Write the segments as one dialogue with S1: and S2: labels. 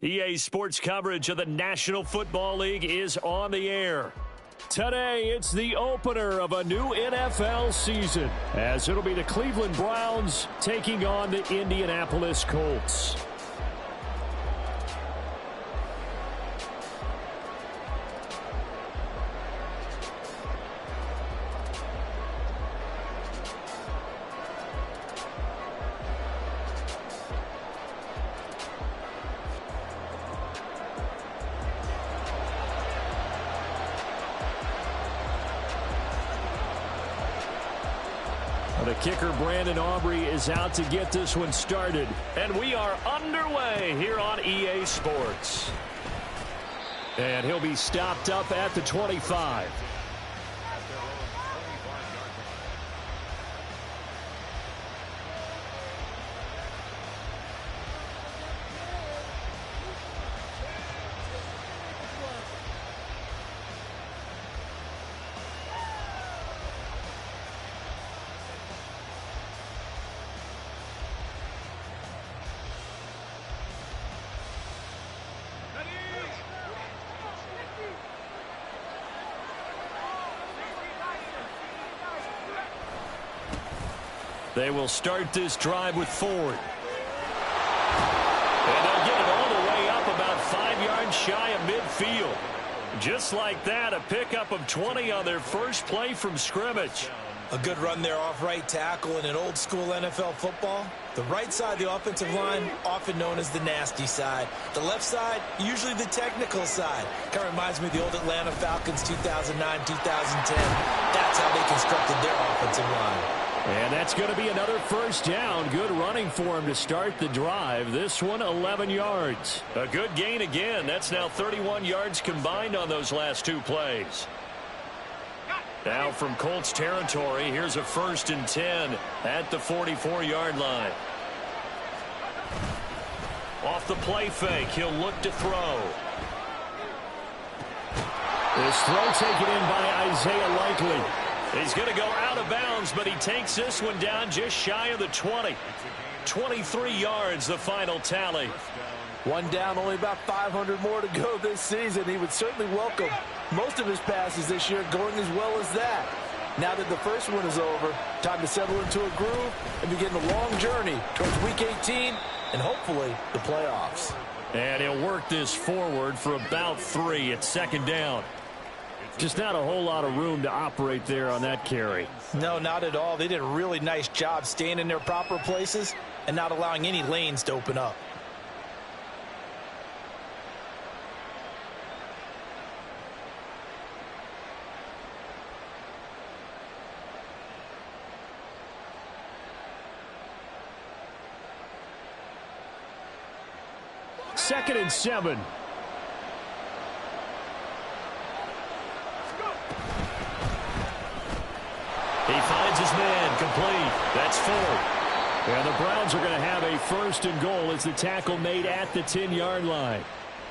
S1: EA Sports coverage of the National Football League is on the air. Today, it's the opener of a new NFL season, as it'll be the Cleveland Browns taking on the Indianapolis Colts. The kicker, Brandon Aubrey, is out to get this one started. And we are underway here on EA Sports. And he'll be stopped up at the 25. They will start this drive with Ford. And they'll get it all the way up about 5 yards shy of midfield. Just like that, a pickup of 20 on their first play from scrimmage.
S2: A good run there off right tackle in an old school NFL football. The right side of the offensive line, often known as the nasty side. The left side, usually the technical side. Kind of reminds me of the old Atlanta Falcons 2009, 2010. That's how they constructed their offensive line.
S1: And that's going to be another first down. Good running for him to start the drive. This one, 11 yards. A good gain again. That's now 31 yards combined on those last two plays. Now from Colts territory, here's a 1st and 10 at the 44-yard line. Off the play fake, he'll look to throw. This throw taken in by Isaiah Likely. He's going to go out of bounds, but he takes this one down just shy of the 20. 23 yards, the final tally.
S3: One down, only about 500 more to go this season. He would certainly welcome most of his passes this year going as well as that. Now that the first one is over, time to settle into a groove and begin the long journey towards Week 18 and hopefully the playoffs.
S1: And he'll work this forward for about 3 at 2nd down. Just not a whole lot of room to operate there on that carry.
S2: No, not at all. They did a really nice job staying in their proper places and not allowing any lanes to open up.
S1: Second and 7. He finds his man, complete. That's Ford. And the Browns are going to have a 1st and goal as the tackle made at the 10-yard line.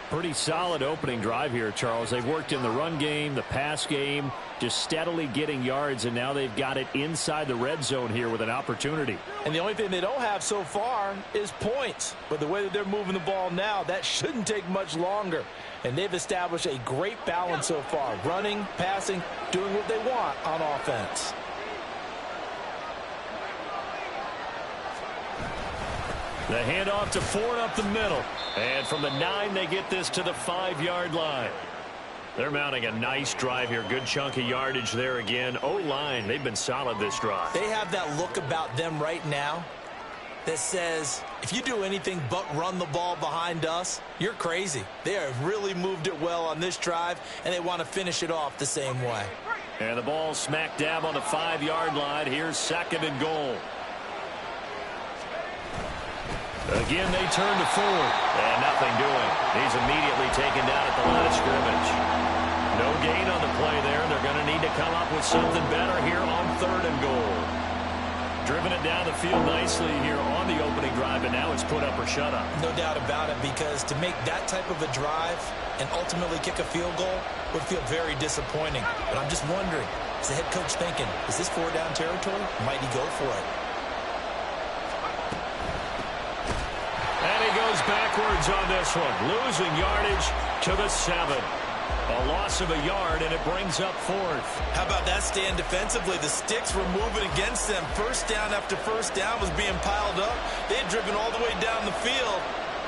S1: Pretty solid opening drive here, Charles. They've worked in the run game, the pass game, just steadily getting yards, and now they've got it inside the red zone here with an opportunity.
S2: And the only thing they don't have so far is points. But the way that they're moving the ball now, that shouldn't take much longer. And they've established a great balance so far. Running, passing, doing what they want on offense.
S1: The handoff to Ford up the middle. And from the 9, they get this to the 5-yard line. They're mounting a nice drive here. Good chunk of yardage there again. O-line, they've been solid this drive.
S2: They have that look about them right now that says, if you do anything but run the ball behind us, you're crazy. They have really moved it well on this drive, and they want to finish it off the same way.
S1: And the ball smack dab on the 5-yard line. Here's 2nd and goal. Again, they turn to Ford. And nothing doing. He's immediately taken down at the line of scrimmage. No gain on the play there. They're going to need to come up with something better here on 3rd and goal. Driven it down the field nicely here on the opening drive, and now it's put up or shut up.
S2: No doubt about it, because to make that type of a drive and ultimately kick a field goal would feel very disappointing. But I'm just wondering, is the head coach thinking, is this 4-down territory? Might he go for it?
S1: And he goes backwards on this one, losing yardage to the 7. A loss of a yard, and it brings up 4th.
S2: How about that stand defensively? The sticks were moving against them. First down after first down was being piled up. They had driven all the way down the field,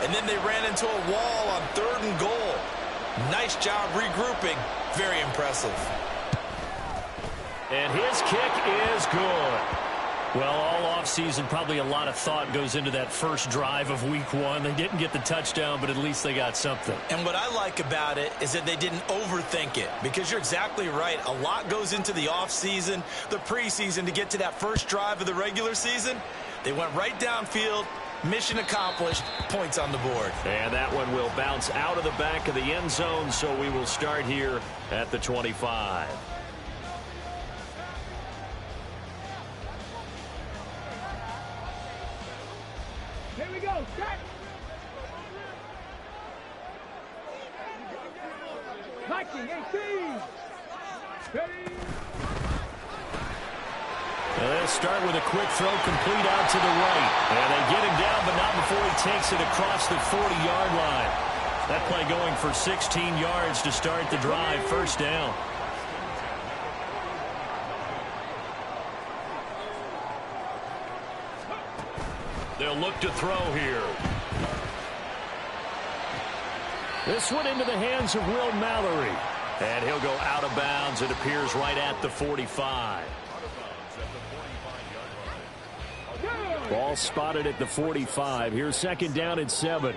S2: and then they ran into a wall on 3rd and goal. Nice job regrouping. Very impressive.
S1: And his kick is good. Well, all offseason, probably a lot of thought goes into that first drive of week 1. They didn't get the touchdown, but at least they got something.
S2: And what I like about it is that they didn't overthink it, because you're exactly right. A lot goes into the offseason, the preseason, to get to that first drive of the regular season. They went right downfield, mission accomplished, points on the board.
S1: And that one will bounce out of the back of the end zone, so we will start here at the 25.
S4: Here we go. Set. Viking 18. Ready.
S1: They'll start with a quick throw complete out to the right. And they get him down, but not before he takes it across the 40-yard line. That play going for 16 yards to start the drive. First down. They'll look to throw here. This one into the hands of Will Mallory. And he'll go out of bounds. It appears right at the 45. Ball spotted at the 45. Here's second down and 7.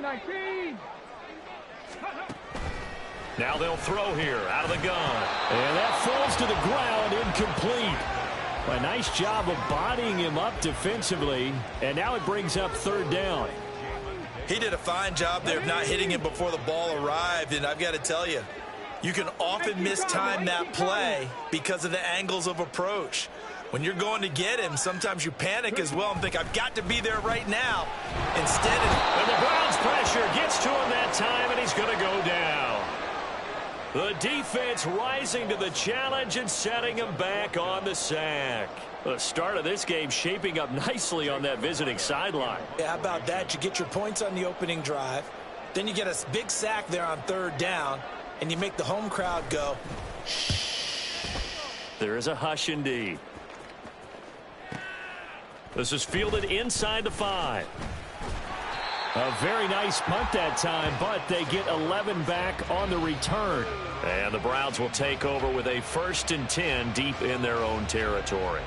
S4: 19.
S1: Now they'll throw here out of the gun. And that falls to the ground, incomplete. A nice job of bodying him up defensively. And now it brings up 3rd down.
S2: He did a fine job there of not hitting him before the ball arrived. And I've got to tell you, you can often mistime that play because of the angles of approach. When you're going to get him, sometimes you panic as well and think, I've got to be there right now. Instead,
S1: and the Browns pressure gets to him that time, and he's going to go down. The defense rising to the challenge and setting him back on the sack. The start of this game shaping up nicely on that visiting sideline.
S2: Yeah, how about that? You get your points on the opening drive. Then you get a big sack there on 3rd down, and you make the home crowd go, shh.
S1: There is a hush indeed. This is fielded inside the 5. A very nice punt that time, but they get 11 back on the return. And the Browns will take over with a 1st and 10 deep in their own territory.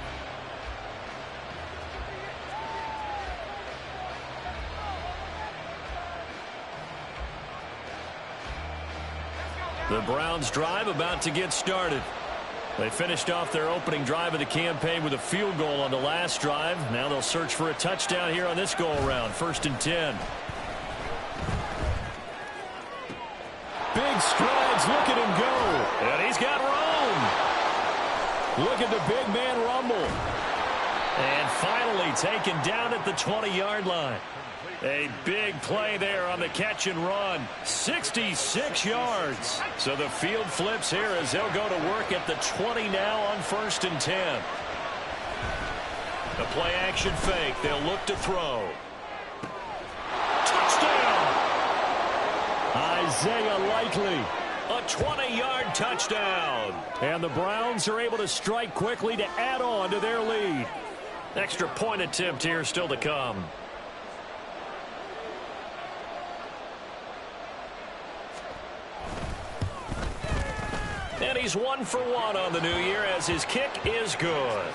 S1: The Browns drive about to get started. They finished off their opening drive of the campaign with a field goal on the last drive. Now they'll search for a touchdown here on this go-around. 1st and 10. Big strides. Look at him go. And he's got room. Look at the big man rumble. And finally taken down at the 20-yard line. A big play there on the catch and run. 66 yards. So the field flips here as they'll go to work at the 20 now on 1st and 10. The play action fake. They'll look to throw. Touchdown! Isaiah Likely. A 20-yard touchdown. And the Browns are able to strike quickly to add on to their lead. Extra point attempt here still to come. And he's 1 for 1 on the new year as his kick is good.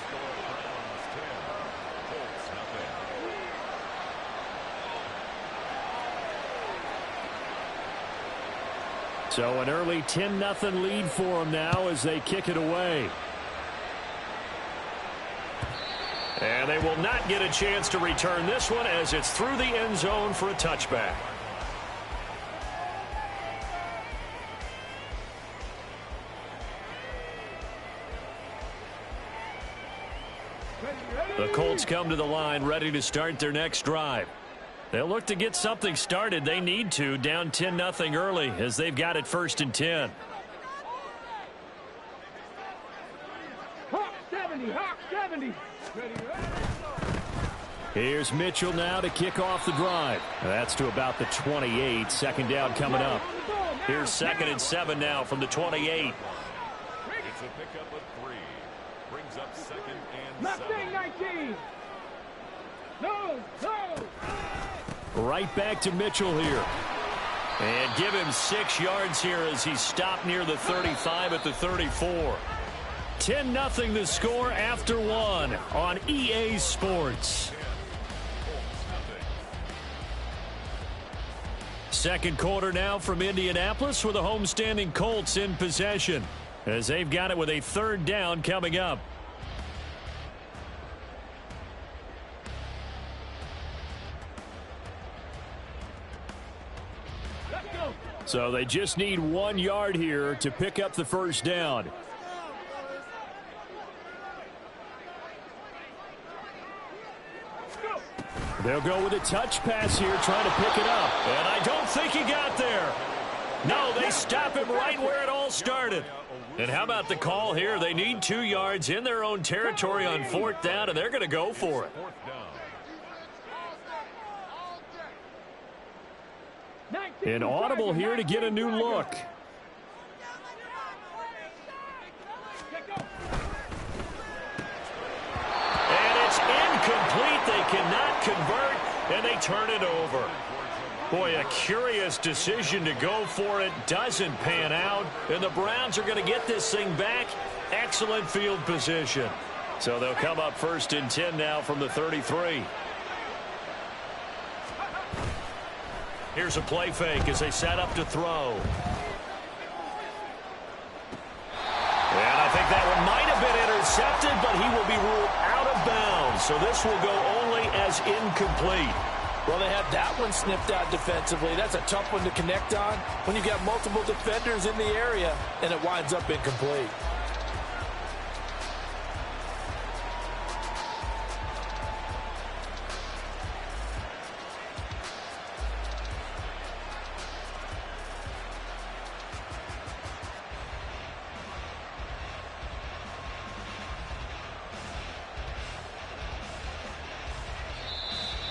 S1: So an early 10-0 lead for them now as they kick it away. And they will not get a chance to return this one as it's through the end zone for a touchback. The Colts come to the line ready to start their next drive. They'll look to get something started. They need to, down 10-0 early as they've got it 1st and 10.
S4: 70, Hawk 70. Ready, ready.
S1: Here's Mitchell now to kick off the drive. That's to about the 28. Second down coming up. Here's 2nd and 7 now from the 28.
S5: It's a pickup of 3. Brings up 2nd and
S4: Mustang
S5: 7.
S4: 19. No, no.
S1: Right back to Mitchell here. And give him 6 yards here as he stopped near the 35 at the 34. 10-0 the score after 1 on EA Sports. Second quarter now from Indianapolis with the homestanding Colts in possession as they've got it with a 3rd down coming up. So they just need 1 yard here to pick up the first down. They'll go with a touch pass here, trying to pick it up. And I don't think he got there. No, they stop him right where it all started. And how about the call here? They need 2 yards in their own territory on 4th down, and they're going to go for it. An audible here to get a new look. And it's incomplete. They cannot convert, and they turn it over. Boy, a curious decision to go for it. Doesn't pan out, and the Browns are going to get this thing back. Excellent field position. So they'll come up 1st and 10 now from the 33. Here's a play fake as they set up to throw. And I think that one might have been intercepted, but he will be ruled out of bounds. So this will go only as incomplete.
S3: Well, they had that one snipped out defensively. That's a tough one to connect on when you've got multiple defenders in the area, and it winds up incomplete.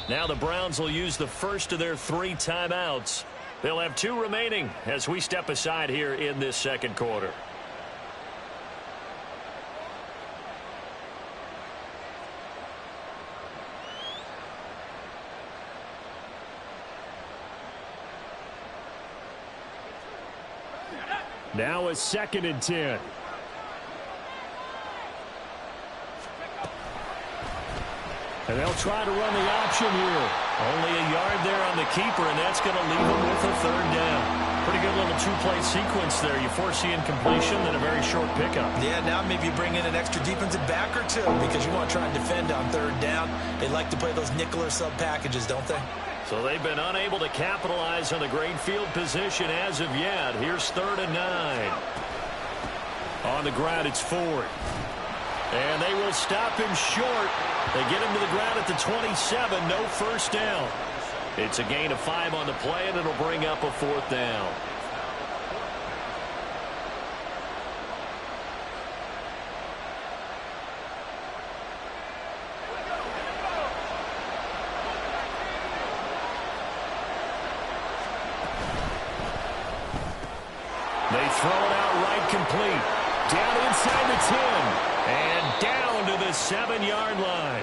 S1: Now the Browns will use the first of their 3 timeouts. They'll have 2 remaining as we step aside here in this second quarter. Now a 2nd and 10. And they'll try to run the option here. Only a yard there on the keeper, and that's going to leave them with a 3rd down. Pretty good little 2-play sequence there. You foresee incompletion, then a very short pickup.
S2: Yeah, now maybe you bring in an extra defensive back or 2 because you want to try and defend on 3rd down. They like to play those nickel or sub packages, don't they?
S1: So they've been unable to capitalize on the great field position as of yet. Here's 3rd and 9. On the ground, it's Ford. And they will stop him short. They get him to the ground at the 27. No first down. It's a gain of 5 on the play, and it'll bring up a 4th down. They throw it out right complete. Down inside the 10. And down to the 7-yard line.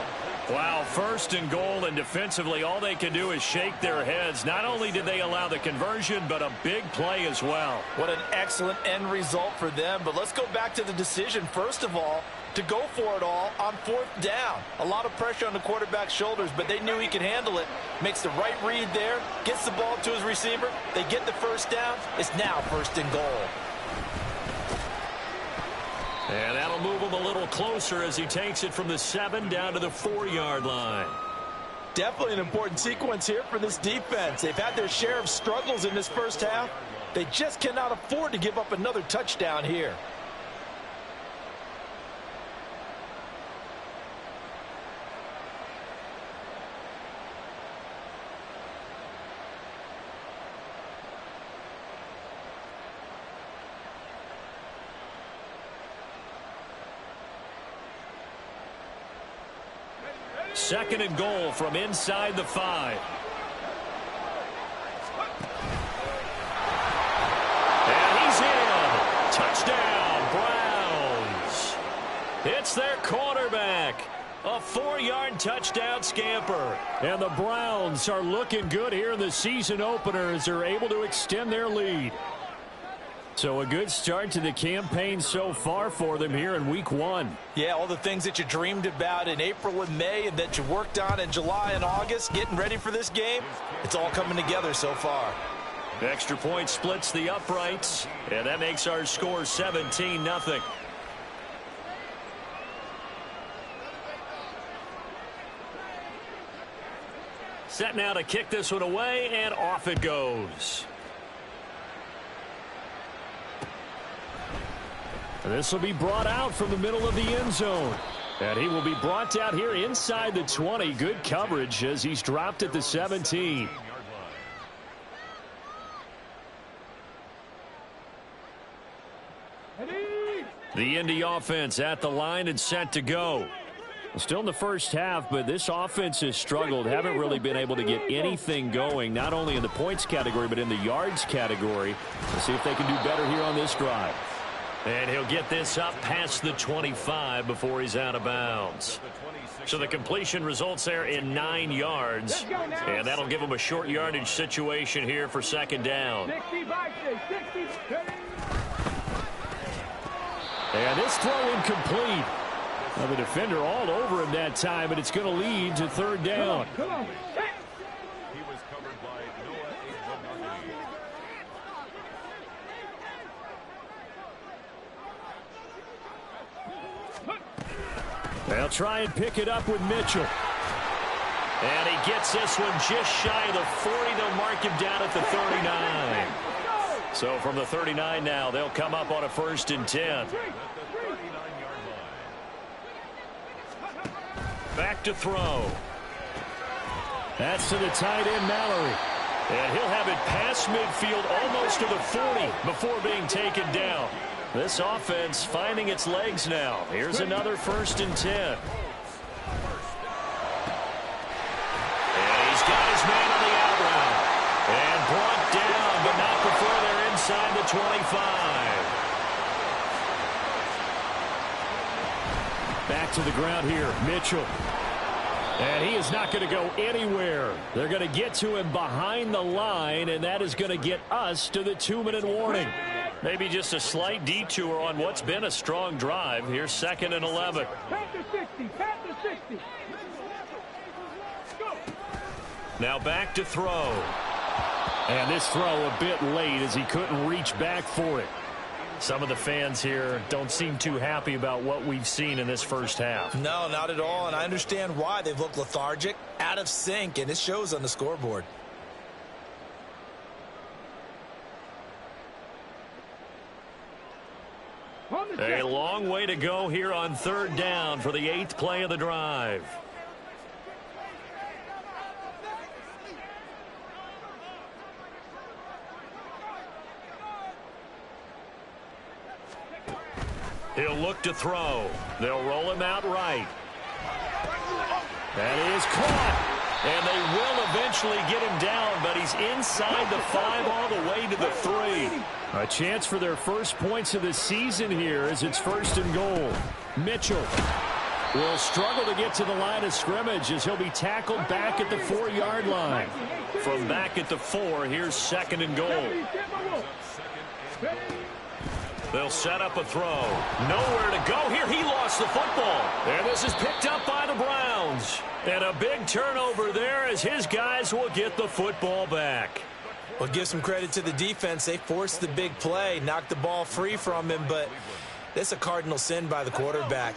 S1: Wow, 1st and goal, and defensively all they can do is shake their heads. Not only did they allow the conversion, but a big play as well.
S3: What an excellent end result for them. But let's go back to the decision, first of all, to go for it all on 4th down. A lot of pressure on the quarterback's shoulders, but they knew he could handle it. Makes the right read there, gets the ball to his receiver. They get the first down. It's now 1st and goal.
S1: And that'll move him a little closer as he takes it from the 7 down to the 4-yard line.
S3: Definitely an important sequence here for this defense. They've had their share of struggles in this first half. They just cannot afford to give up another touchdown here.
S1: Second and goal from inside the 5. And he's in. Touchdown, Browns. It's their quarterback. A 4-yard touchdown scamper. And the Browns are looking good here in the season opener as they're able to extend their lead. So a good start to the campaign so far for them here in week 1.
S2: Yeah, all the things that you dreamed about in April and May and that you worked on in July and August, getting ready for this game, it's all coming together so far.
S1: Extra point splits the uprights, and that makes our score 17-0. Set now to kick this one away, and off it goes. This will be brought out from the middle of the end zone. And he will be brought out here inside the 20. Good coverage as he's dropped at the 17. The Indy offense at the line and set to go. Still in the first half, but this offense has struggled. Haven't really been able to get anything going, not only in the points category, but in the yards category. We'll see if they can do better here on this drive. And he'll get this up past the 25 before he's out of bounds. So the completion results there in 9 yards. And that'll give him a short yardage situation here for second down. And this throw incomplete. Well, the defender all over him that time, but it's going to lead to third down.
S5: He was covered by Noah Igbenogany.
S1: They'll try and pick it up with Mitchell. And he gets this one just shy of the 40. They'll mark him down at the 39. So from the 39 now, they'll come up on a 1st and 10. Back to throw. That's to the tight end, Mallory. And he'll have it past midfield almost to the 40 before being taken down. This offense finding its legs now. Here's another 1st and 10. And he's got his man on the out route. And brought down, but not before they're inside the 25. Back to the ground here, Mitchell. And he is not going to go anywhere. They're going to get to him behind the line, and that is going to get us to the 2-minute warning. Maybe just a slight detour on what's been a strong drive. Here's 2nd and 11. Now back to throw. And this throw a bit late as he couldn't reach back for it. Some of the fans here don't seem too happy about what we've seen in this first half.
S2: No, not at all, and I understand why. They've looked lethargic, out of sync, and it shows on the scoreboard.
S1: A long way to go here on 3rd down for the 8th play of the drive. He'll look to throw. They'll roll him out right. That is caught. And they will eventually get him down, but he's inside the 5 all the way to the 3. A chance for their first points of the season here as it's 1st and goal. Mitchell will struggle to get to the line of scrimmage as he'll be tackled back at the 4-yard line. From back at the 4, here's 2nd and goal. They'll set up a throw. Nowhere to go here. He lost the football. And this is picked up by the Browns. And a big turnover there as his guys will get the football back.
S2: Well, give some credit to the defense. They forced the big play, knocked the ball free from him, but that's a cardinal sin by the quarterback.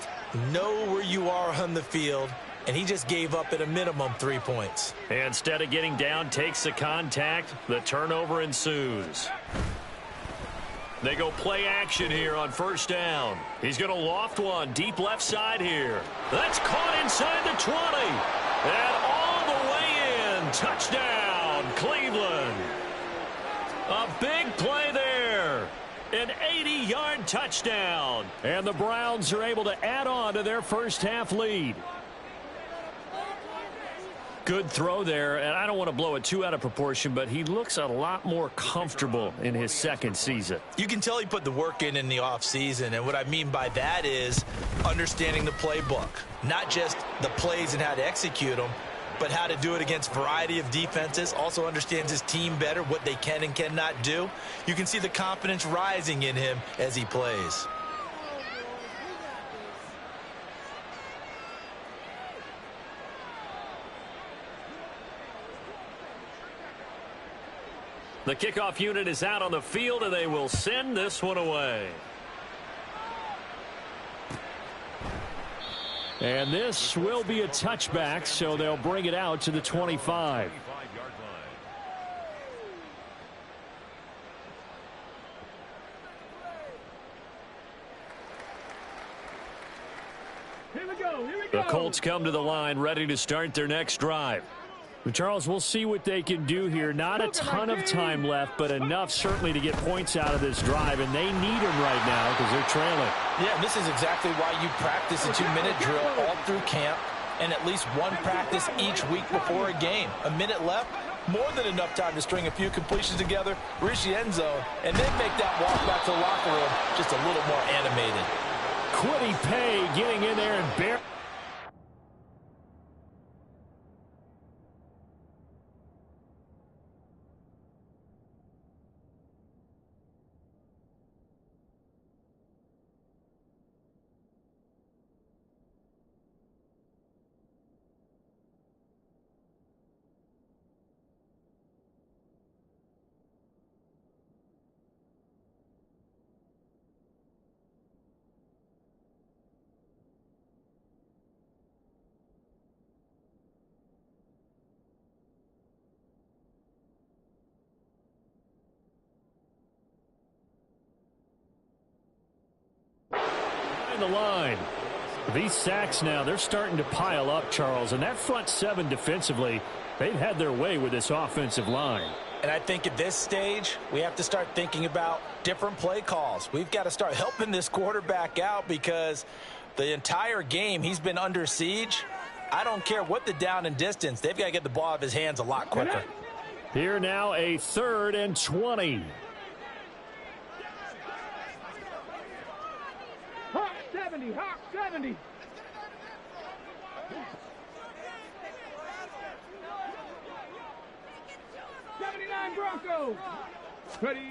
S2: Know where you are on the field, and he just gave up at a minimum 3 points.
S1: And instead of getting down, takes the contact. The turnover ensues. They go play action here on 1st down. He's going to loft one deep left side here. That's caught inside the 20. And all the way in. Touchdown, Cleveland. A big play there. An 80-yard touchdown. And the Browns are able to add on to their first half lead. Good throw there, and I don't want to blow it too out of proportion, but he looks a lot more comfortable in his second season.
S2: You can tell he put the work in the offseason, and what I mean by that is understanding the playbook. Not just the plays and how to execute them, but how to do it against a variety of defenses. Also understands his team better, what they can and cannot do. You can see the confidence rising in him as he plays.
S1: The kickoff unit is out on the field, and they will send this one away. And this will be a touchback, so they'll bring it out to the 25.
S4: Here we go.
S1: The Colts come to the line, ready to start their next drive. Charles, we'll see what they can do here. Not a ton of time left, but enough certainly to get points out of this drive, and they need them right now because they're trailing.
S3: Yeah, this is exactly why you practice a 2-minute drill all through camp and at least one practice each week before a game. A minute left, more than enough time to string a few completions together, reach the end zone, and then make that walk back to the locker room just a little more animated.
S1: Quiddy Pay getting in there and barely. The line. These sacks now, they're starting to pile up, Charles, and that front seven defensively, they've had their way with this offensive line.
S3: And I think at this stage, we have to start thinking about different play calls. We've got to start helping this quarterback out because the entire game he's been under siege. I don't care what the down and distance. They've got to get the ball out of his hands a lot quicker.
S1: Here now a 3rd and 20.
S4: Hawk 70, Hawk 70. Broncos. Ready.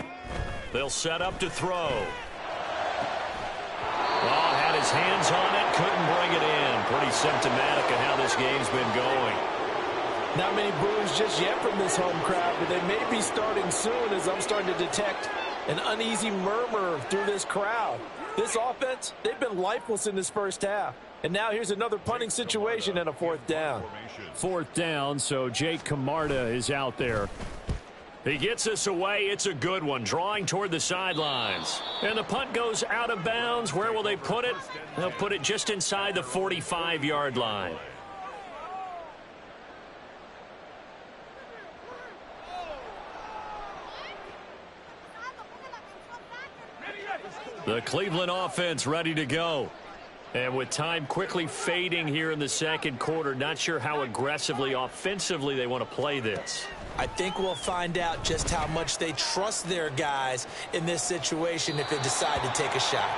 S1: They'll set up to throw. Well, had his hands on it, couldn't bring it in. Pretty symptomatic of how this game's been going.
S3: Not many boos just yet from this home crowd, but they may be starting soon as I'm starting to detect an uneasy murmur through this crowd. This offense, they've been lifeless in this first half. And now here's another punting situation and a 4th down.
S1: 4th down, so Jake Camarda is out there. He gets us away. It's a good one, drawing toward the sidelines. And the punt goes out of bounds. Where will they put it? They'll put it just inside the 45-yard line. The Cleveland offense ready to go. And with time quickly fading here in the second quarter, not sure how aggressively, offensively they want to play this.
S2: I think we'll find out just how much they trust their guys in this situation if they decide to take a shot.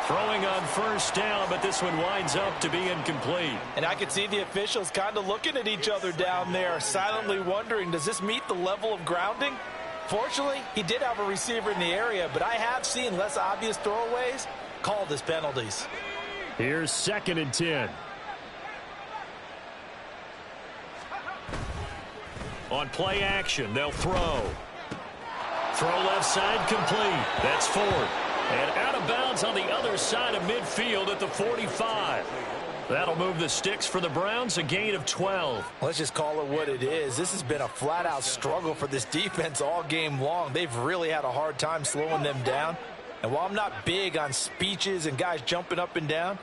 S1: Throwing on 1st down, but this one winds up to be incomplete.
S3: And I could see the officials kind of looking at each other down there, silently wondering, does this meet the level of grounding? Fortunately, he did have a receiver in the area, but I have seen less obvious throwaways called as penalties.
S1: Here's 2nd and 10. On play action, they'll throw. Throw left side complete. That's Ford. And out of bounds on the other side of midfield at the 45. That'll move the sticks for the Browns, a gain of 12.
S3: Let's just call it what it is. This has been a flat-out struggle for this defense all game long. They've really had a hard time slowing them down. And while I'm not big on speeches and guys jumping up and down,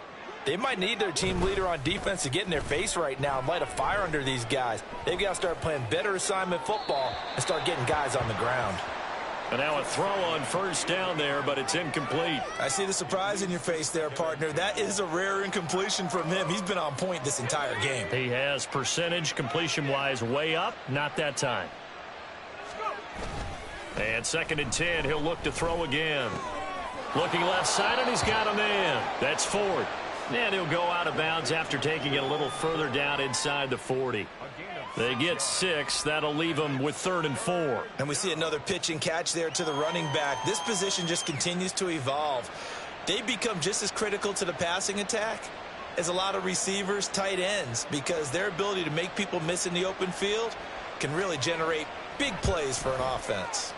S3: they might need their team leader on defense to get in their face right now and light a fire under these guys. They've got to start playing better assignment football and start getting guys on the ground.
S1: And now a throw on first down there, but it's incomplete.
S2: I see the surprise in your face there, partner. That is a rare incompletion from him. He's been on point this entire game.
S1: He has percentage completion-wise way up, not that time. And 2nd and 10, he'll look to throw again. Looking left side, and he's got a man. That's Ford. And he'll go out of bounds after taking it a little further down inside the 40. They get 6. That'll leave them with 3rd and 4.
S2: And we see another pitch and catch there to the running back. This position just continues to evolve. They become just as critical to the passing attack as a lot of receivers, tight ends, because their ability to make people miss in the open field can really generate big plays for an offense.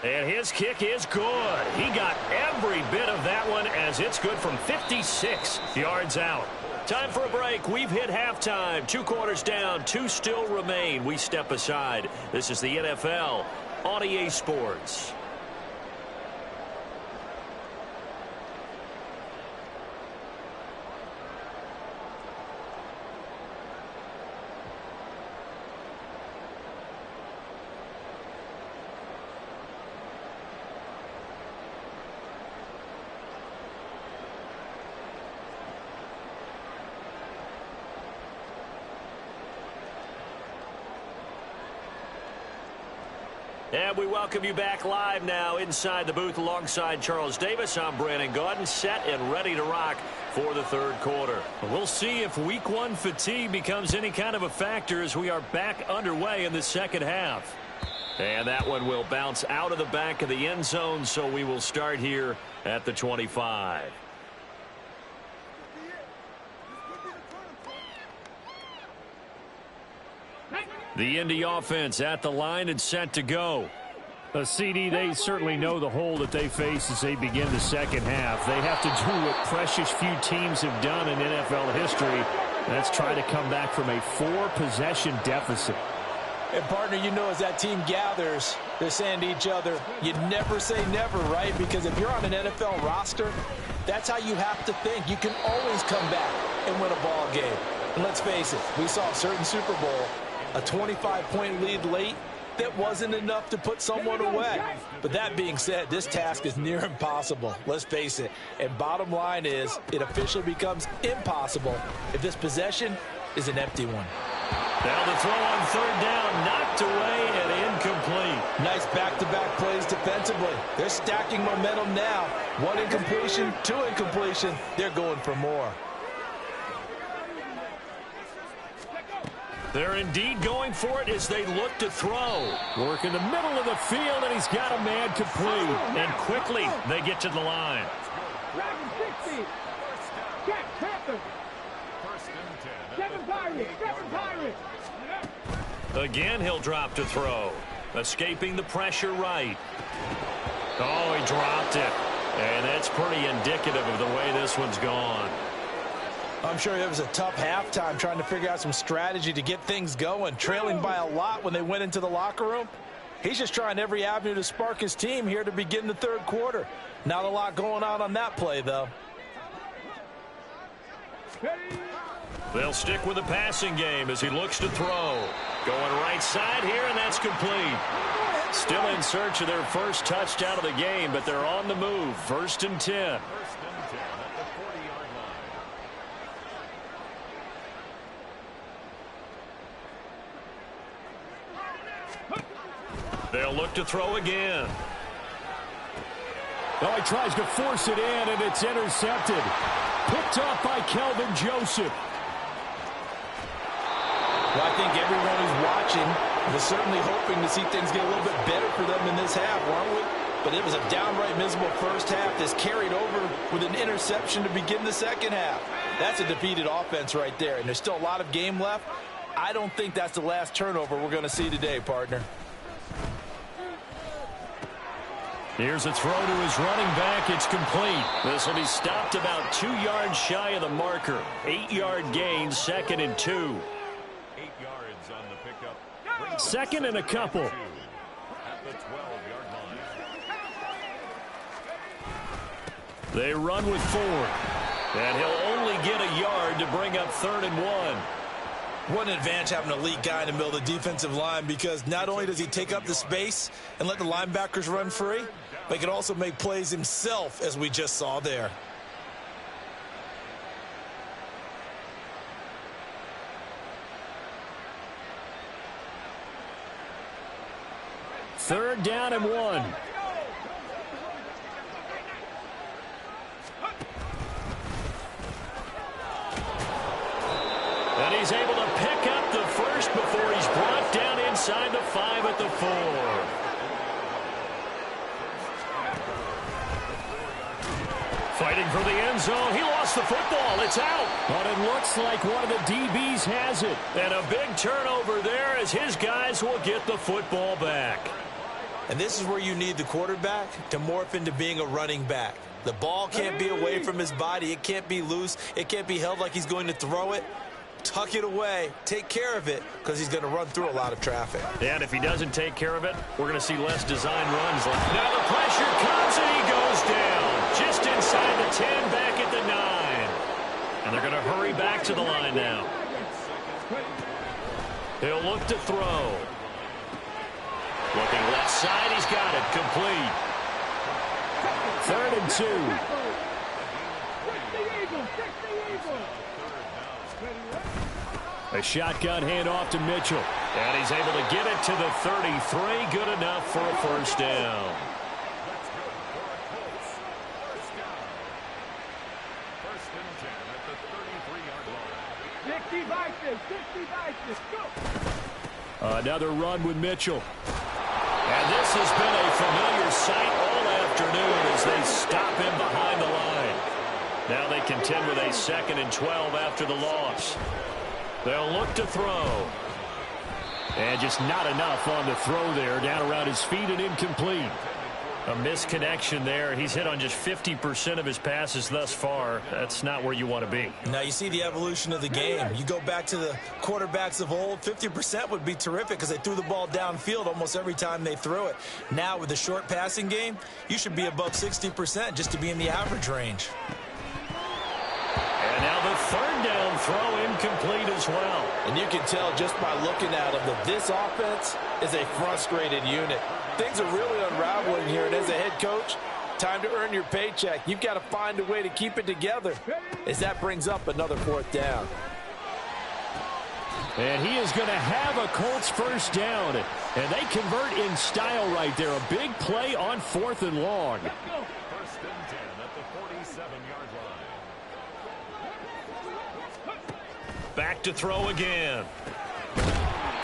S1: And his kick is good. He got every bit of that one as it's good from 56 yards out. Time for a break. We've hit halftime. 2 quarters down. 2 still remain. We step aside. This is the NFL on EA Sports. And we welcome you back live now inside the booth alongside Charles Davis. I'm Brandon Gaudin, set and ready to rock for the 3rd quarter. We'll see if week 1 fatigue becomes any kind of a factor as we are back underway in the 2nd half. And that one will bounce out of the back of the end zone, so we will start here at the 25. The Indy offense at the line and set to go. CD, they certainly know the hole that they face as they begin the 2nd half. They have to do what precious few teams have done in NFL history. That's try to come back from a 4-possession deficit.
S3: And, partner, you know as that team gathers, they're saying to each other, you never say never, right? Because if you're on an NFL roster, that's how you have to think. You can always come back and win a ball game. And let's face it, we saw a certain Super Bowl, a 25-point lead late, that wasn't enough to put someone away. But that being said, this task is near impossible. Let's face it. And bottom line is, it officially becomes impossible if this possession is an empty one.
S1: Now the throw on 3rd down, knocked away and incomplete.
S3: Nice back-to-back plays defensively. They're stacking momentum now. 1 incompletion, 2 incompletion. They're going for more.
S1: They're indeed going for it as they look to throw. Work in the middle of the field, and he's got a man complete. And quickly, they get to the line.
S4: Dragon 60. Check, Panthers. 7 Pirates. 7 Pirates.
S1: Again, he'll drop to throw. Escaping the pressure right. Oh, he dropped it. And that's pretty indicative of the way this one's gone.
S3: I'm sure it was a tough halftime trying to figure out some strategy to get things going. Trailing by a lot when they went into the locker room. He's just trying every avenue to spark his team here to begin the 3rd quarter. Not a lot going on that play, though.
S1: They'll stick with the passing game as he looks to throw. Going right side here, and that's complete. Still in search of their first touchdown of the game, but they're on the move. 1st and 10. They'll look to throw again. Oh, he tries to force it in, and it's intercepted. Picked off by Kelvin Joseph.
S3: Well, I think everyone who's watching was certainly hoping to see things get a little bit better for them in this half, weren't we? But it was a downright miserable first half that's carried over with an interception to begin the 2nd half. That's a defeated offense right there, and there's still a lot of game left. I don't think that's the last turnover we're going to see today, partner.
S1: Here's a throw to his running back. It's complete. This will be stopped about 2 yards shy of the marker. 8-yard gain, 2nd and 2.
S5: 8 yards on the pickup.
S1: 2nd and a couple.
S5: At the 12-yard line.
S1: They run with Ford. And he'll only get a yard to bring up 3rd and 1.
S2: What an advantage having an elite guy in the middle of the defensive line, because not only does he take up the space and let the linebackers run free, but he can also make plays himself, as we just saw there.
S1: Third down and 1. And he's able to pick up the first before he's brought down inside the 5 at the 4. Fighting for the end zone. He lost the football. It's out. But it looks like one of the DBs has it. And a big turnover there as his guys will get the football back.
S2: And this is where you need the quarterback to morph into being a running back. The ball can't be away from his body. It can't be loose. It can't be held like he's going to throw it. Tuck it away. Take care of it, because he's going to run through a lot of traffic.
S1: And if he doesn't take care of it, we're going to see less design runs. Now the pressure comes and he goes down. Just inside the 10, back at the 9. And they're going to hurry back to the line now. He'll look to throw. Looking left side, he's got it. Complete. 3rd and 2. A shotgun handoff to Mitchell. And he's able to get it to the 33. Good enough for a first down.
S5: First and 10 at the 33-yard line.
S1: Another run with Mitchell. And this has been a familiar sight all afternoon as they stop him behind the line. Now they contend with a 2nd and 12 after the loss. They'll look to throw. And just not enough on the throw there. Down around his feet and incomplete. A misconnection there. He's hit on just 50% of his passes thus far. That's not where you want to be.
S2: Now you see the evolution of the game. You go back to the quarterbacks of old, 50% would be terrific because they threw the ball downfield almost every time they threw it. Now with the short passing game, you should be above 60% just to be in the average range.
S1: And now the 3rd down throw incomplete as well.
S3: And you can tell just by looking at them that this offense is a frustrated unit. Things are really unraveling here, and as a head coach, time to earn your paycheck. You've got to find a way to keep it together as that brings up another 4th down.
S1: And he is going to have a Colts first down. And they convert in style right there. A big play on 4th and long.
S5: First and 10 at the 47-yard line.
S1: Back to throw again.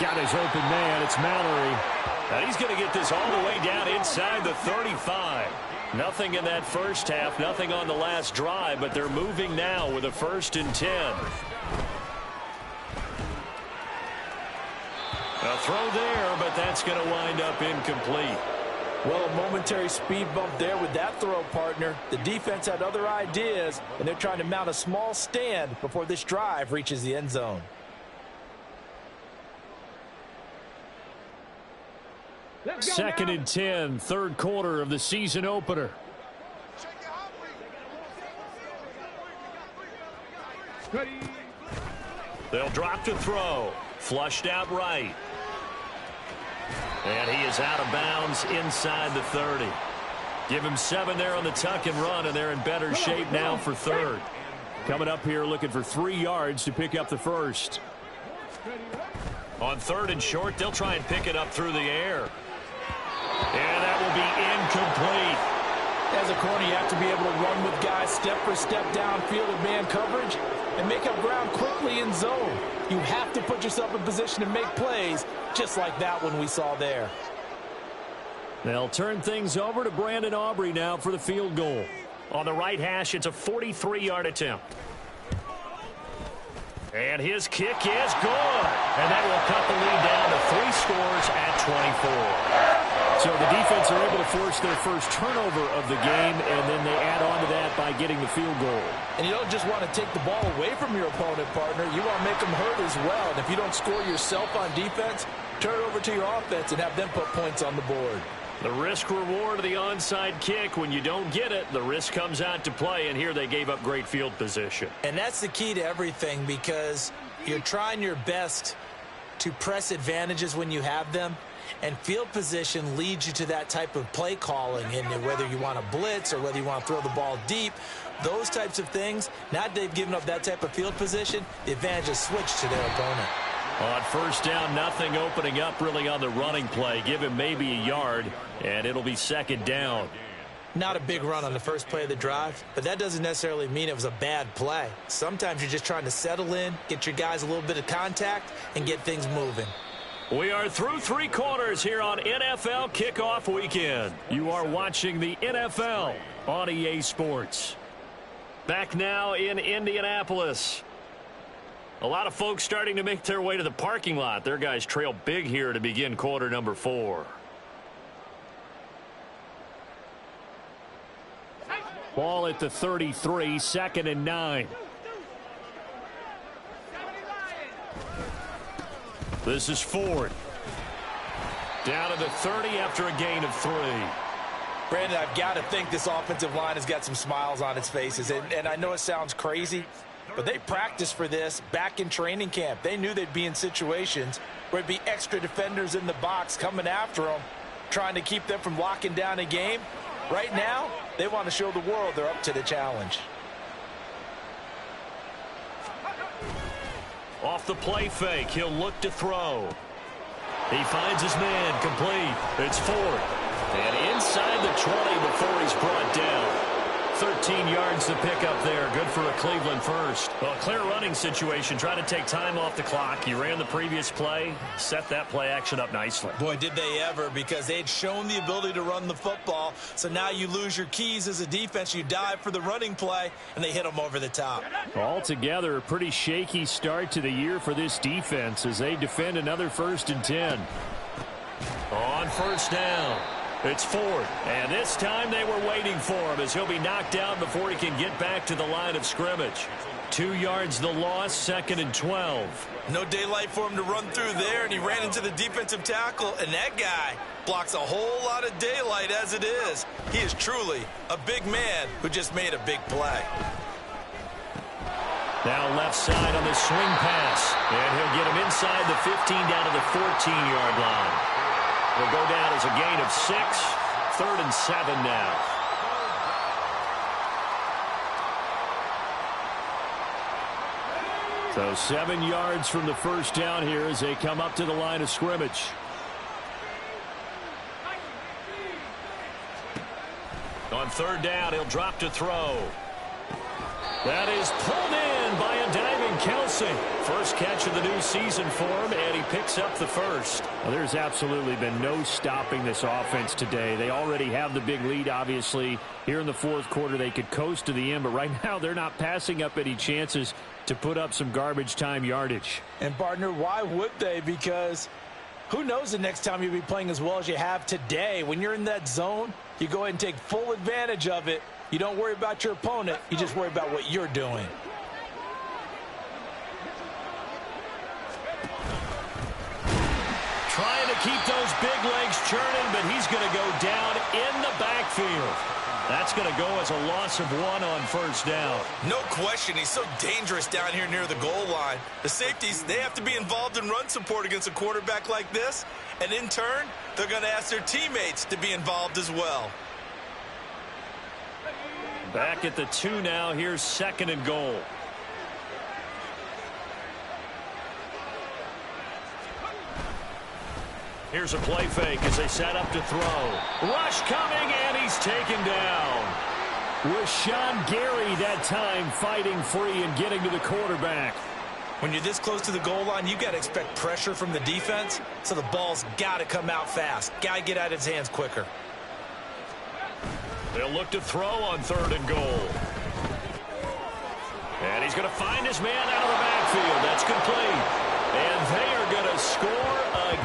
S1: Got his open man. It's Mallory. And he's going to get this all the way down inside the 35. Nothing in that first half, nothing on the last drive, but they're moving now with a 1st and 10. A throw there, but that's going to wind up incomplete.
S3: Well, a momentary speed bump there with that throw, partner. The defense had other ideas, and they're trying to mount a small stand before this drive reaches the end zone.
S1: Second and 10, 3rd quarter of the season opener. They'll drop to throw. Flushed out right. And he is out of bounds inside the 30. Give him 7 there on the tuck and run, and they're in better shape now for 3rd. Coming up here looking for 3 yards to pick up the first. On 3rd and short, they'll try and pick it up through the air. And that will be incomplete.
S3: As a corner, you have to be able to run with guys step for step downfield in man coverage and make up ground quickly in zone. You have to put yourself in position to make plays, just like that one we saw there.
S1: They'll turn things over to Brandon Aubrey now for the field goal. On the right hash, it's a 43-yard attempt. And his kick is good. And that will cut the lead down to 3 scores at 24. So the defense are able to force their first turnover of the game, and then they add on to that by getting the field goal.
S3: And you don't just want to take the ball away from your opponent, partner. You want to make them hurt as well. And if you don't score yourself on defense, turn it over to your offense and have them put points on the board.
S1: The risk-reward of the onside kick, when you don't get it, the risk comes out to play, and here they gave up great field position.
S2: And that's the key to everything, because You're trying your best to press advantages when you have them, and field position leads you to that type of play calling. And whether you want to blitz or whether you want to throw the ball deep, those types of things, now that they've given up that type of field position, the advantage is switched to their opponent.
S1: On first down, nothing opening up really on the running play. Give him maybe a yard, and it'll be second down.
S2: Not a big run on the first play of the drive, but that doesn't necessarily mean it was a bad play. Sometimes you're just trying to settle in, get your guys a little bit of contact, and get things moving.
S1: We are through three quarters here on NFL Kickoff Weekend. You are watching the NFL on EA Sports. Back now in Indianapolis. A lot of folks starting to make their way to the parking lot. Their guys trail big here to begin quarter number 4. Ball at the 33, 2nd and 9. This is Ford. Down to the 30 after a gain of 3.
S2: Brandon, I've got to think this offensive line has got some smiles on its faces. And I know it sounds crazy, but they practiced for this back in training camp. They knew they'd be in situations where there'd be extra defenders in the box coming after them, trying to keep them from locking down a game. Right now, they want to show the world they're up to the challenge.
S1: Off the play fake, he'll look to throw. He finds his man, complete. It's Ford. And inside the 20 before he's brought down. 13 yards to pick up there. Good for a Cleveland first. Well, clear running situation. Trying to take time off the clock. He ran the previous play. Set that play action up nicely.
S2: Boy, did they ever, because they'd shown the ability to run the football. So now you lose your keys as a defense. You dive for the running play, and they hit them over the top.
S1: Altogether, a pretty shaky start to the year for this defense as they defend another 1st and 10. On first down. It's Ford, and this time they were waiting for him as he'll be knocked down before he can get back to the line of scrimmage. 2 yards the loss, 2nd and 12.
S2: No daylight for him to run through there, and he ran into the defensive tackle, and that guy blocks a whole lot of daylight as it is. He is truly a big man who just made a big play.
S1: Now left side on the swing pass, and he'll get him inside the 15 down to the 14-yard line. Will go down as a gain of 6, 3rd and 7 now. So 7 yards from the first down here as they come up to the line of scrimmage. On 3rd down, he'll drop to throw. That is pulled in by a diving Kelsey. First catch of the new season for him, and he picks up the first. Well, there's absolutely been no stopping this offense today. They already have the big lead, obviously. Here in the 4th quarter, they could coast to the end, but right now they're not passing up any chances to put up some garbage time yardage.
S2: And, partner, why would they? Because who knows the next time you'll be playing as well as you have today. When you're in that zone, you go ahead and take full advantage of it. You don't worry about your opponent. You just worry about what you're doing.
S1: Trying to keep those big legs churning, but he's going to go down in the backfield. That's going to go as a loss of 1 on first down.
S2: No question, he's so dangerous down here near the goal line. The safeties, they have to be involved in run support against a quarterback like this. And in turn, they're going to ask their teammates to be involved as well.
S1: Back at the 2 now. Here's 2nd and goal. Here's a play fake as they set up to throw. Rush coming, and he's taken down. Rashawn Gary that time fighting free and getting to the quarterback.
S2: When you're this close to the goal line, you got to expect pressure from the defense, so the ball's got to come out fast. Got to get out of his hands quicker.
S1: They'll look to throw on 3rd and goal. And he's going to find his man out of the backfield. That's complete. And they are going to score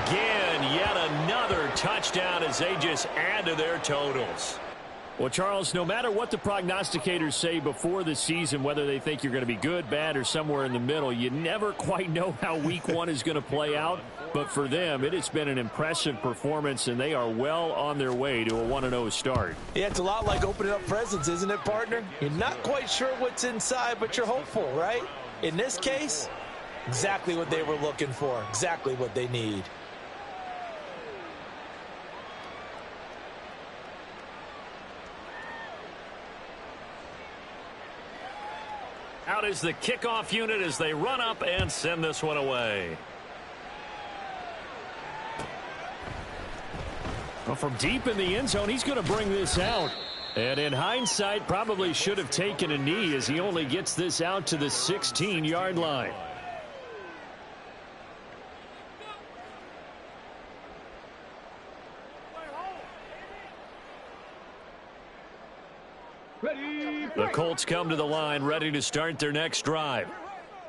S1: again. Yet another touchdown as they just add to their totals. Well, Charles, no matter what the prognosticators say before the season, whether they think you're going to be good, bad, or somewhere in the middle, you never quite know how week 1 is going to play out. But for them, it has been an impressive performance, and they are well on their way to a 1-0 start.
S2: Yeah, it's a lot like opening up presents, isn't it, partner? You're not quite sure what's inside, but you're hopeful, right? In this case, Exactly what they were looking for. Exactly what they need.
S1: Out is the kickoff unit as they run up and send this one away. Well, from deep in the end zone, he's going to bring this out. And in hindsight, probably should have taken a knee as he only gets this out to the 16-yard line. The Colts come to the line ready to start their next drive.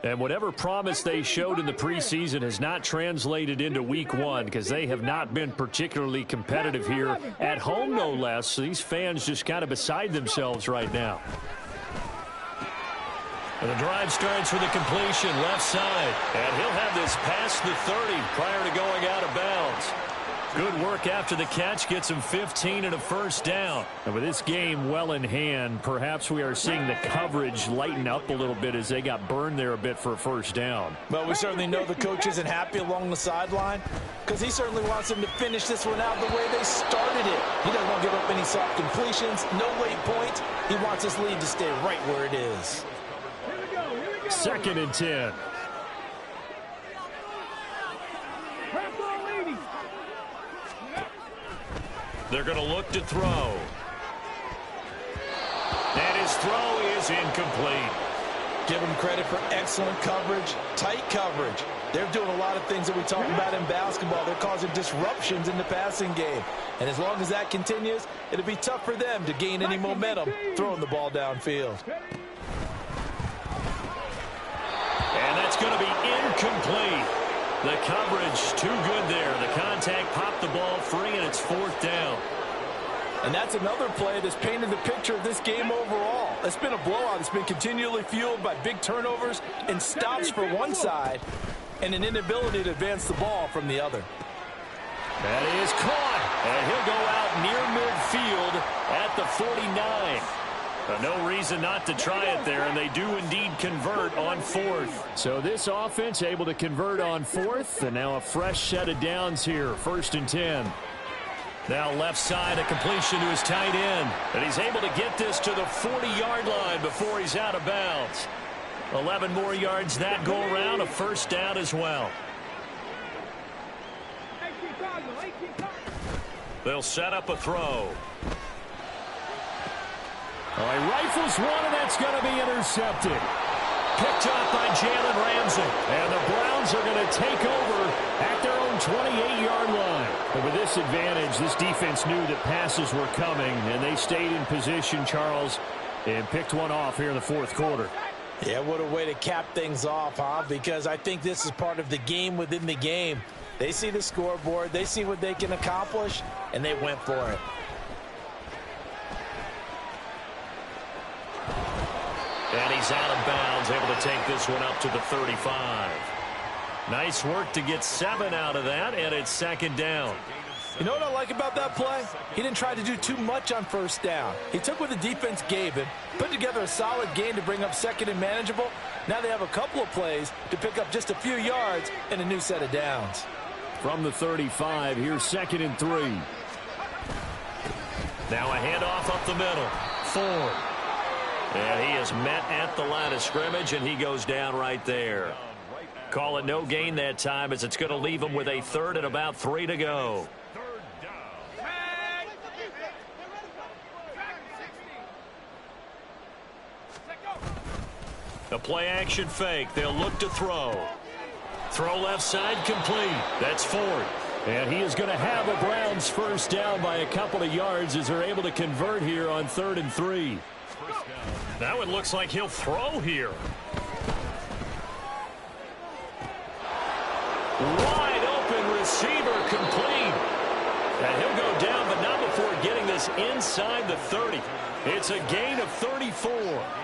S1: And whatever promise they showed in the preseason has not translated into week one because they have not been particularly competitive here at home, no less. So these fans just kind of beside themselves right now. And the drive starts with a completion left side. And he'll have this past the 30 prior to going out of bounds. Good work after the catch, gets him 15 and a first down. And with this game well in hand, perhaps we are seeing the coverage lighten up a little bit as they got burned there a bit for a first down.
S2: Well, we certainly know the coach isn't happy along the sideline because he certainly wants them to finish this one out the way they started it. He doesn't want to give up any soft completions, no late points. He wants this lead to stay right where it is.
S1: Second and 10. They're going to look to throw. And his throw is incomplete.
S2: Give them credit for excellent coverage, tight coverage. They're doing a lot of things that we talk about in basketball. They're causing disruptions in the passing game. And as long as that continues, it'll be tough for them to gain any momentum throwing the ball downfield.
S1: And that's going to be incomplete. The coverage too good there. The contact popped the ball free, and it's fourth down.
S3: And that's another play that's painted the picture of this game overall. It's been a blowout. It's been continually fueled by big turnovers and stops for one side and an inability to advance the ball from the other.
S1: That is caught, and he'll go out near midfield at the 49. No reason not to try it there, and they do indeed convert on fourth. So this offense able to convert on fourth, and now a fresh set of downs here, first and 10. Now left side, a completion to his tight end, and he's able to get this to the 40-yard line before he's out of bounds. 11 more yards that go around, a first down as well. They'll set up a throw. Oh, he rifles one, and that's going to be intercepted. Picked up by Jalen Ramsey. And the Browns are going to take over at their own 28-yard line. But with this advantage, this defense knew that passes were coming, and they stayed in position, Charles, and picked one off here in the fourth quarter.
S2: Yeah, what a way to cap things off, huh? Because I think this is part of the game within the game. They see the scoreboard, they see what they can accomplish, and they went for it.
S1: And he's out of bounds, able to take this one up to the 35. Nice work to get 7 out of that, and it's second down.
S3: You know what I like about that play? He didn't try to do too much on first down. He took what the defense gave him, put together a solid gain to bring up second and manageable. Now they have a couple of plays to pick up just a few yards and a new set of downs.
S1: From the 35, here's second and 3. Now a handoff up the middle. Ford. And he is met at the line of scrimmage, and he goes down right there. Call it no gain that time, as it's going to leave him with a third and about 3 to go. A play action fake. They'll look to throw. Throw left side complete. That's Ford. And he is going to have a Browns first down by a couple of yards as they're able to convert here on 3rd and 3. Now it looks like he'll throw here. Wide open receiver complete. And he'll go down, but not before getting this inside the 30. It's a gain of 34.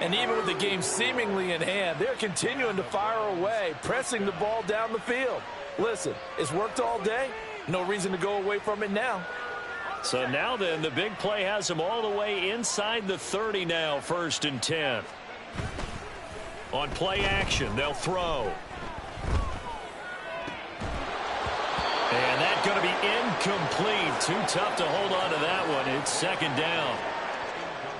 S3: And even with the game seemingly in hand, they're continuing to fire away, pressing the ball down the field. Listen, it's worked all day. No reason to go away from it now.
S1: So now then, the big play has them all the way inside the 30 now, 1st and 10. On play action, they'll throw. going to be incomplete. Too tough to hold on to that one. It's second down.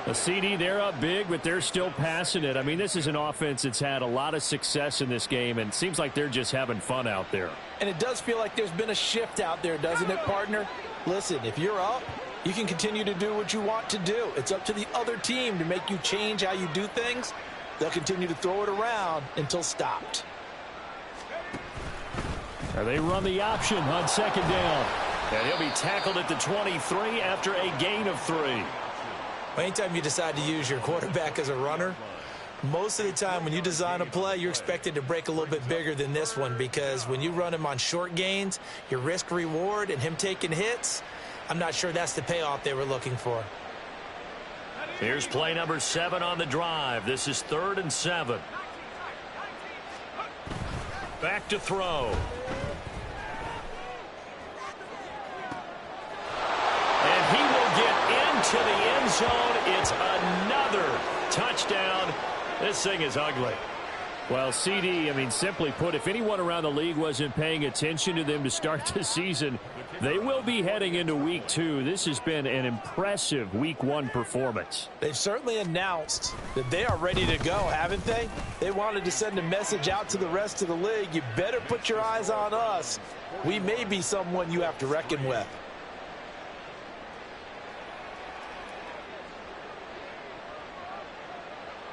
S1: The CD, they're up big, but they're still passing it. I mean, this is an offense that's had a lot of success in this game, and it seems like they're just having fun out there.
S3: And it does feel like there's been a shift out there, doesn't it, partner? Listen, if you're up, you can continue to do what you want to do. It's up to the other team to make you change how you do things. They'll continue to throw it around until stopped.
S1: They run the option on second down. And he'll be tackled at the 23 after a gain of 3.
S2: Anytime you decide to use your quarterback as a runner, most of the time when you design a play, you're expected to break a little bit bigger than this one, because when you run him on short gains, your risk reward and him taking hits, I'm not sure that's the payoff they were looking for.
S1: Here's play number 7 on the drive. This is 3rd and 7. Back to throw. And he will get into the end zone. It's another touchdown. This thing is ugly. Well, CD, I mean, simply put, if anyone around the league wasn't paying attention to them to start the season, they will be heading into week 2. This has been an impressive week 1 performance.
S3: They've certainly announced that they are ready to go, haven't they? They wanted to send a message out to the rest of the league. You better put your eyes on us. We may be someone you have to reckon with.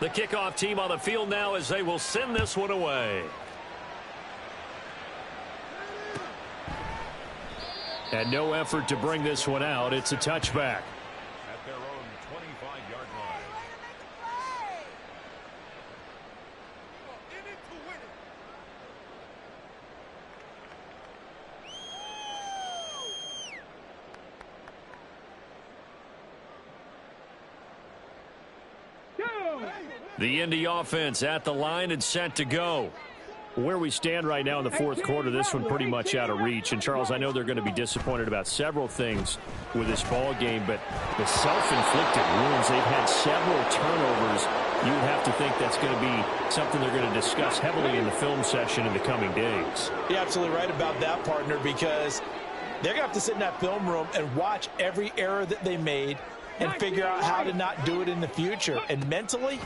S1: The kickoff team on the field now as they will send this one away. And no effort to bring this one out. It's a touchback.
S5: At their own 25-yard line.
S1: The Indy offense at the line and set to go. Where we stand right now in the 4th quarter, this one pretty much out of reach. And, Charles, I know they're going to be disappointed about several things with this ball game, but the self-inflicted wounds, they've had several turnovers. You would have to think that's going to be something they're going to discuss heavily in the film session in the coming days.
S3: You're absolutely right about that, partner, because they're going to have to sit in that film room and watch every error that they made and figure out how to not do it in the future. And mentally,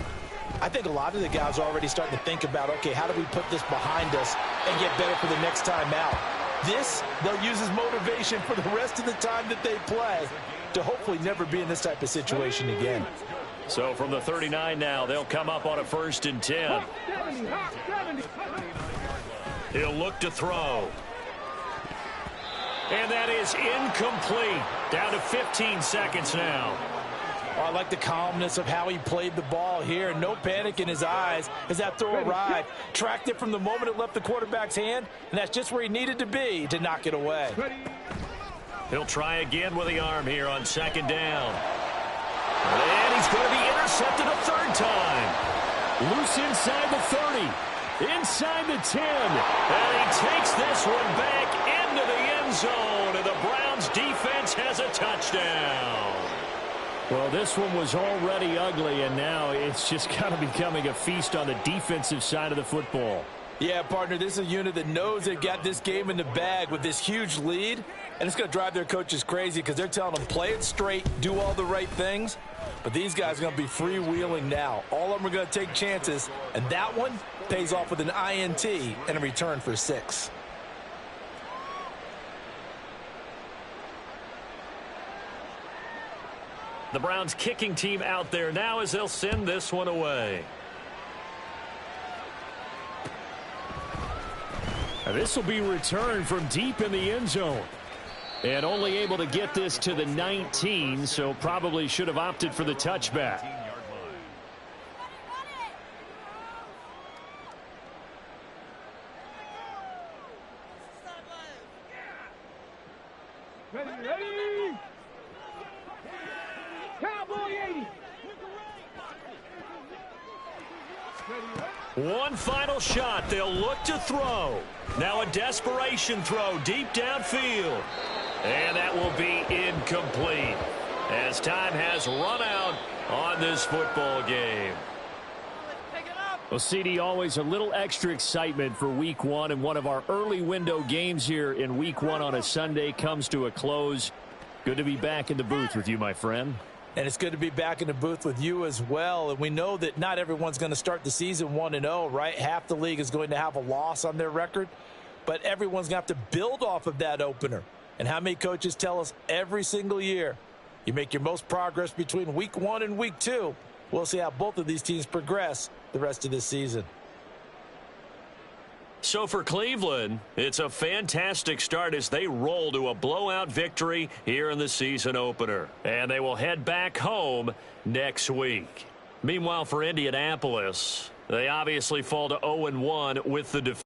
S3: I think a lot of the guys are already starting to think about, okay, how do we put this behind us and get better for the next time out? This, they'll use as motivation for the rest of the time that they play to hopefully never be in this type of situation again.
S1: So from the 39 now, they'll come up on a 1st and 10. He'll look to throw. And that is incomplete. Down to 15 seconds now.
S3: Oh, I like the calmness of how he played the ball here. No panic in his eyes as that throw arrived. Tracked it from the moment it left the quarterback's hand, and that's just where he needed to be to knock it away.
S1: He'll try again with the arm here on 2nd down. And he's going to be intercepted a 3rd time. Loose inside the 30. Inside the 10. And he takes this one back into the end zone. And the Browns defense has a touchdown. Well, this one was already ugly, and now it's just kind of becoming a feast on the defensive side of the football.
S3: Yeah, partner, this is a unit that knows they've got this game in the bag with this huge lead, and it's going to drive their coaches crazy because they're telling them play it straight, do all the right things. But these guys are going to be freewheeling now. All of them are going to take chances, and that one pays off with an INT and a return for 6.
S1: The Browns kicking team out there now as they'll send this one away. And this will be returned from deep in the end zone. And only able to get this to the 19, so probably should have opted for the touchback.
S4: Ready? Cowboy 80.
S1: One final shot. They'll look to throw. Now a desperation throw deep downfield. And that will be incomplete as time has run out on this football game. Well, CD, always a little extra excitement for Week 1, and one of our early window games here in Week 1 on a Sunday comes to a close. Good to be back in the booth with you, my friend.
S3: And it's good to be back in the booth with you as well. And we know that not everyone's going to start the season 1-0, right? Half the league is going to have a loss on their record, but everyone's going to have to build off of that opener. And how many coaches tell us every single year, you make your most progress between Week 1 and Week 2. We'll see how both of these teams progress the rest of this season.
S1: So for Cleveland, it's a fantastic start as they roll to a blowout victory here in the season opener. And they will head back home next week. Meanwhile, for Indianapolis, they obviously fall to 0-1 with the defeat.